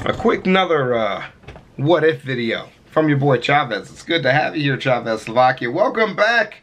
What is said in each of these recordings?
A quick another what if video from your boy Chavez. It's good to have you here, ChavezzSlovakia. Welcome back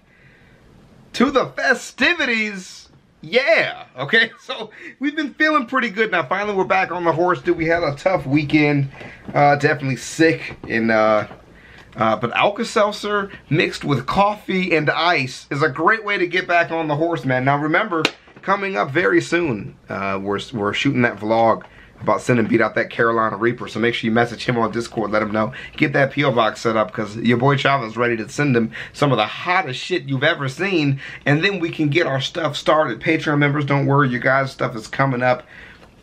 to the festivities. Yeah, okay, so we've been feeling pretty good now. Finally, we're back on the horse, dude. We had a tough weekend, definitely sick, and but Alka-Seltzer mixed with coffee and ice is a great way to get back on the horse, man. Now remember, coming up very soon, we're shooting that vlog about sending beat out that Carolina Reaper, so make sure you message him on Discord, let him know, get that P.O. box set up, because your boy Chavez is ready to send him some of the hottest shit you've ever seen, and then we can get our stuff started. Patreon members, don't worry, you guys' stuff is coming up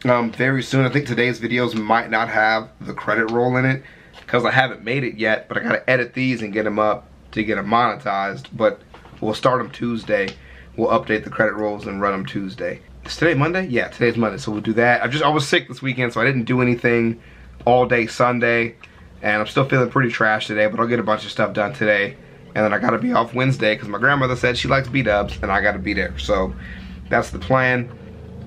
very soon. I think today's videos might not have the credit roll in it, because I haven't made it yet, but I gotta edit these and get them up to get them monetized, but we'll start them Tuesday. We'll update the credit rolls and run them Tuesday. Is today Monday? Yeah, today's Monday, so we'll do that. I was sick this weekend, so I didn't do anything all day Sunday, and I'm still feeling pretty trash today, but I'll get a bunch of stuff done today, and then I gotta be off Wednesday, because my grandmother said she likes B-dubs, and I gotta be there, so that's the plan.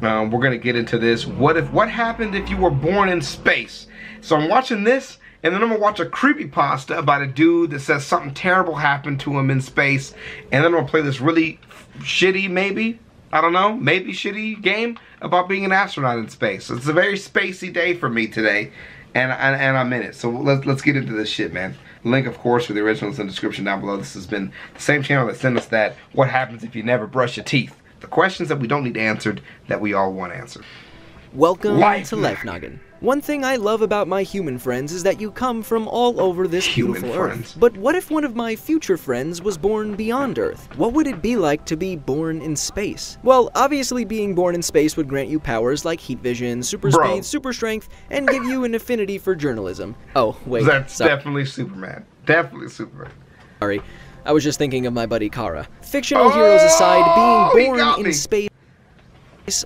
We're gonna get into this. What happened if you were born in space? So I'm watching this, and then I'm gonna watch a creepypasta about a dude that says something terrible happened to him in space, and then I'm gonna play this really shitty, maybe, I don't know, maybe shitty game about being an astronaut in space. It's a very spacey day for me today, and I'm in it. So let's get into this shit, man. Link, of course, for the originals in the description down below. This has been the same channel that sent us that what happens if you never brush your teeth. The questions that we don't need answered that we all want answered. Welcome to Life Noggin. One thing I love about my human friends is that you come from all over this beautiful Earth. But what if one of my future friends was born beyond Earth? What would it be like to be born in space? Well, obviously being born in space would grant you powers like heat vision, super speed, super strength, and give you an affinity for journalism. Oh, wait. That's definitely Superman. Definitely Superman. Sorry, I was just thinking of my buddy Kara. Fictional heroes aside, being born in space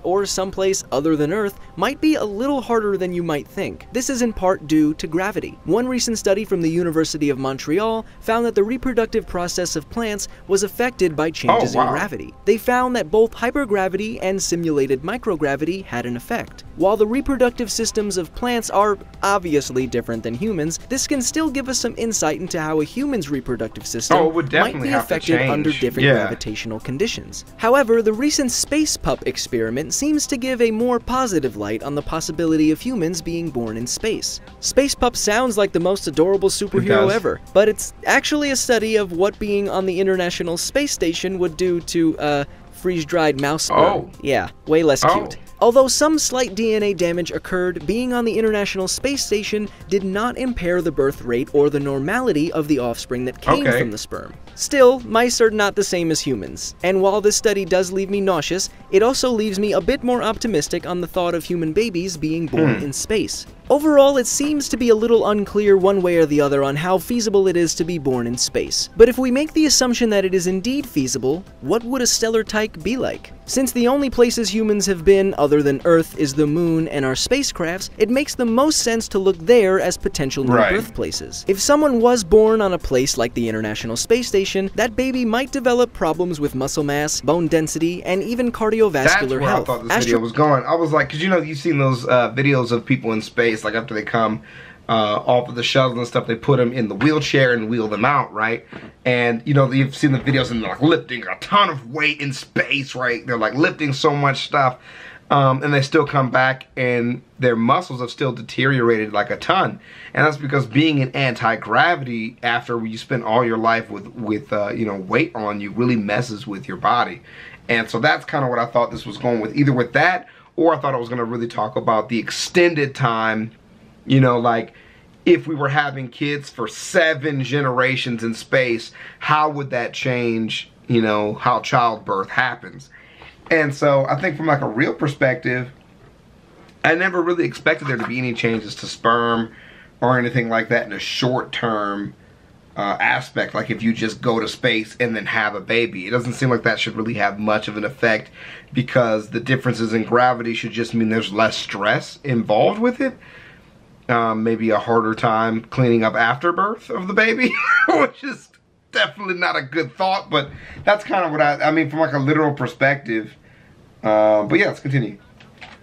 or someplace other than Earth might be a little harder than you might think. This is in part due to gravity. One recent study from the University of Montreal found that the reproductive process of plants was affected by changes in gravity. They found that both hypergravity and simulated microgravity had an effect. While the reproductive systems of plants are obviously different than humans, this can still give us some insight into how a human's reproductive system might be affected under different gravitational conditions. However, the recent space pup experiment seems to give a more positive light on the possibility of humans being born in space. Space Pup sounds like the most adorable superhero ever, but it's actually a study of what being on the International Space Station would do to, freeze-dried mouse sperm. Yeah, way less cute. Although some slight DNA damage occurred, being on the International Space Station did not impair the birth rate or the normality of the offspring that came from the sperm. Still, mice are not the same as humans, and while this study does leave me nauseous, it also leaves me a bit more optimistic on the thought of human babies being born in space. Overall, it seems to be a little unclear one way or the other on how feasible it is to be born in space. But if we make the assumption that it is indeed feasible, what would a stellar tyke be like? Since the only places humans have been other than Earth is the moon and our spacecrafts, it makes the most sense to look there as potential new birthplaces. If someone was born on a place like the International Space Station, that baby might develop problems with muscle mass, bone density, and even cardiovascular health. That's where I thought this video was going. I was like, because you know, you've seen those videos of people in space, like after they come off of the shuttle and stuff, they put them in the wheelchair and wheel them out, right? And you know, you've seen the videos and they're like lifting a ton of weight in space, right? They're like lifting so much stuff, and they still come back and their muscles have still deteriorated like a ton. And that's because being in anti-gravity after you spend all your life with you know, weight on you really messes with your body. And so that's kind of what I thought this was going with, either with that, or I thought I was going to really talk about the extended time, you know, like if we were having kids for 7 generations in space, how would that change, you know, how childbirth happens? And so I think from like a real perspective, I never really expected there to be any changes to sperm or anything like that in a short term aspect, like if you just go to space and then have a baby. It doesn't seem like that should really have much of an effect, because the differences in gravity should just mean there's less stress involved with it. Maybe a harder time cleaning up after birth of the baby, which is definitely not a good thought, but that's kind of what I mean from like a literal perspective. But yeah, let's continue.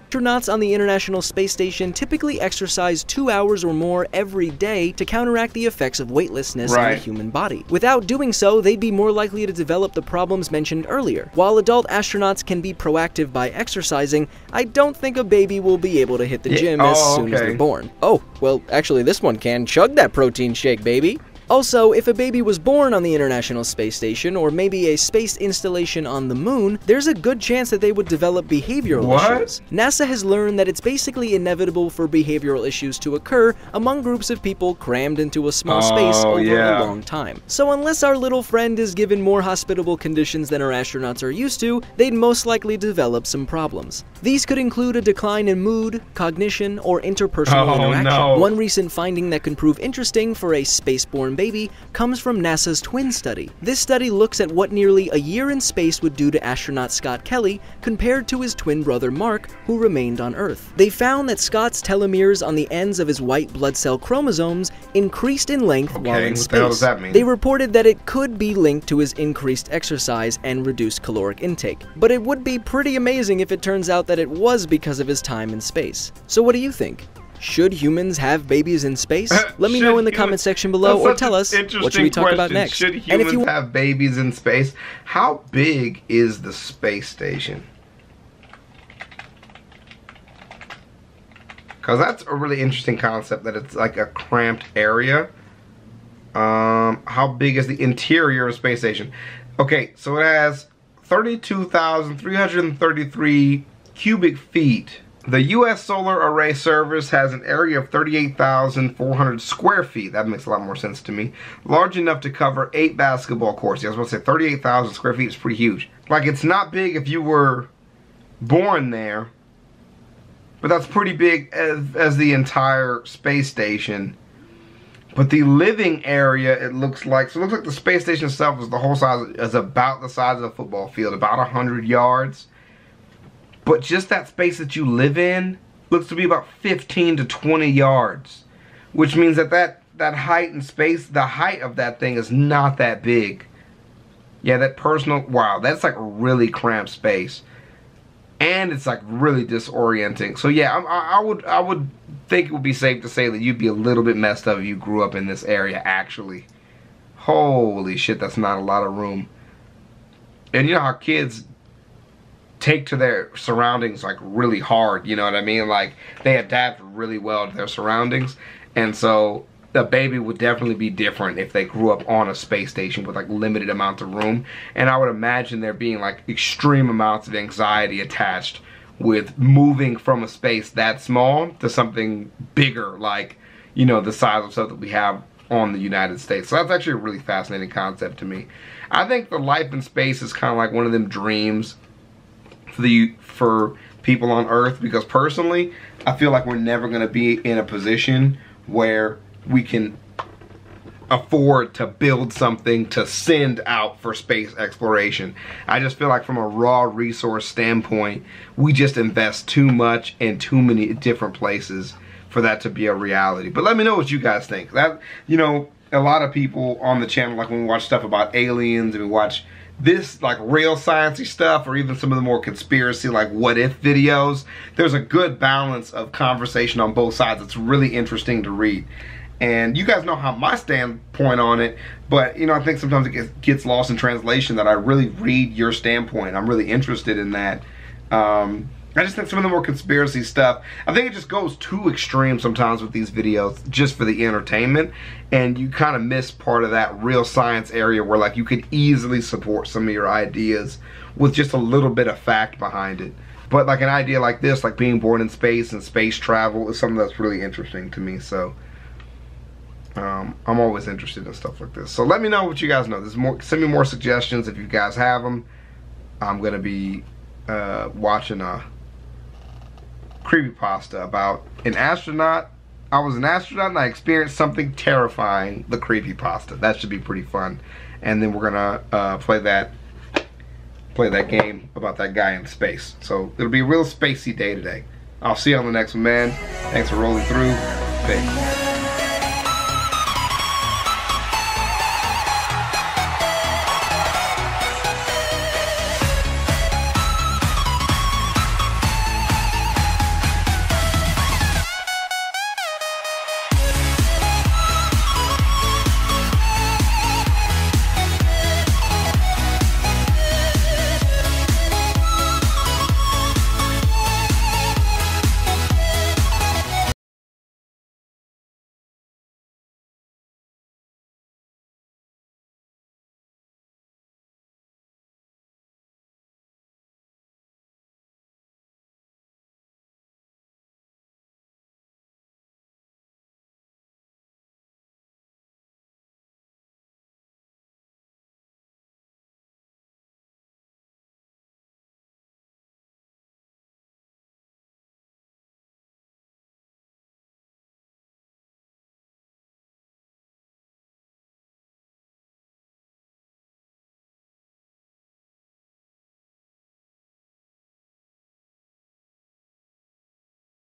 Astronauts on the International Space Station typically exercise 2 hours or more every day to counteract the effects of weightlessness on the human body. Without doing so, they'd be more likely to develop the problems mentioned earlier. While adult astronauts can be proactive by exercising, I don't think a baby will be able to hit the gym as soon as they're born. Oh, well, actually this one can. Chug that protein shake, baby! Also, if a baby was born on the International Space Station, or maybe a space installation on the moon, there's a good chance that they would develop behavioral issues. NASA has learned that it's basically inevitable for behavioral issues to occur among groups of people crammed into a small space over a long time. So unless our little friend is given more hospitable conditions than our astronauts are used to, they'd most likely develop some problems. These could include a decline in mood, cognition, or interpersonal interaction. One recent finding that can prove interesting for a spaceborne baby comes from NASA's twin study. This study looks at what nearly a year in space would do to astronaut Scott Kelly compared to his twin brother Mark, who remained on Earth. They found that Scott's telomeres on the ends of his white blood cell chromosomes increased in length while in space. What the hell does that mean? They reported that it could be linked to his increased exercise and reduced caloric intake, but it would be pretty amazing if it turns out that it was because of his time in space. So what do you think? Should humans have babies in space? Let me know in the comment section below, or tell us, what should we talk about next? Should humans have babies in space? How big is the space station? Because that's a really interesting concept, that it's like a cramped area. How big is the interior of a space station? Okay, so it has 32,333 cubic feet. The U.S. Solar Array Service has an area of 38,400 square feet. That makes a lot more sense to me. Large enough to cover 8 basketball courts. I was going to say 38,000 square feet is pretty huge. Like, it's not big if you were born there, but that's pretty big as the entire space station. But the living area, it looks like the space station itself is the whole size, is about the size of a football field, about 100 yards. But just that space that you live in looks to be about 15 to 20 yards. Which means that that height in space, the height of that thing is not that big. Yeah, that personal, wow, that's like really cramped space. And it's like really disorienting. So yeah, I would think it would be safe to say that you'd be a little bit messed up if you grew up in this area, actually. Holy shit, that's not a lot of room. And you know how kids take to their surroundings like really hard, you know what I mean? Like, they adapt really well to their surroundings. And so the baby would definitely be different if they grew up on a space station with like limited amounts of room. And I would imagine there being like extreme amounts of anxiety attached with moving from a space that small to something bigger, like, you know, the size of stuff that we have on the United States. So that's actually a really fascinating concept to me. I think the life in space is kind of like one of them dreams for people on Earth, because personally I feel like we're never going to be in a position where we can afford to build something to send out for space exploration. I just feel like from a raw resource standpoint, we just invest too much in too many different places for that to be a reality. But let me know what you guys think. That, you know, a lot of people on the channel, like when we watch stuff about aliens and we watch this like real sciencey stuff, or even some of the more conspiracy like what if videos, there's a good balance of conversation on both sides. It's really interesting to read. And you guys know how my standpoint on it, but you know, I think sometimes it gets lost in translation that I really read your standpoint. I'm really interested in that. I just think some of the more conspiracy stuff, I think it just goes too extreme sometimes with these videos just for the entertainment, and you kind of miss part of that real science area where like you could easily support some of your ideas with just a little bit of fact behind it. But like an idea like this, like being born in space and space travel, is something that's really interesting to me. So I'm always interested in stuff like this. So let me know what you guys know. There's more, send me more suggestions if you guys have them. I'm gonna be watching a creepypasta about an astronaut. I was an astronaut and I experienced something terrifying. The creepypasta. That should be pretty fun. And then we're gonna play that game about that guy in space. So it'll be a real spacey day today. I'll see you on the next one, man. Thanks for rolling through. Peace.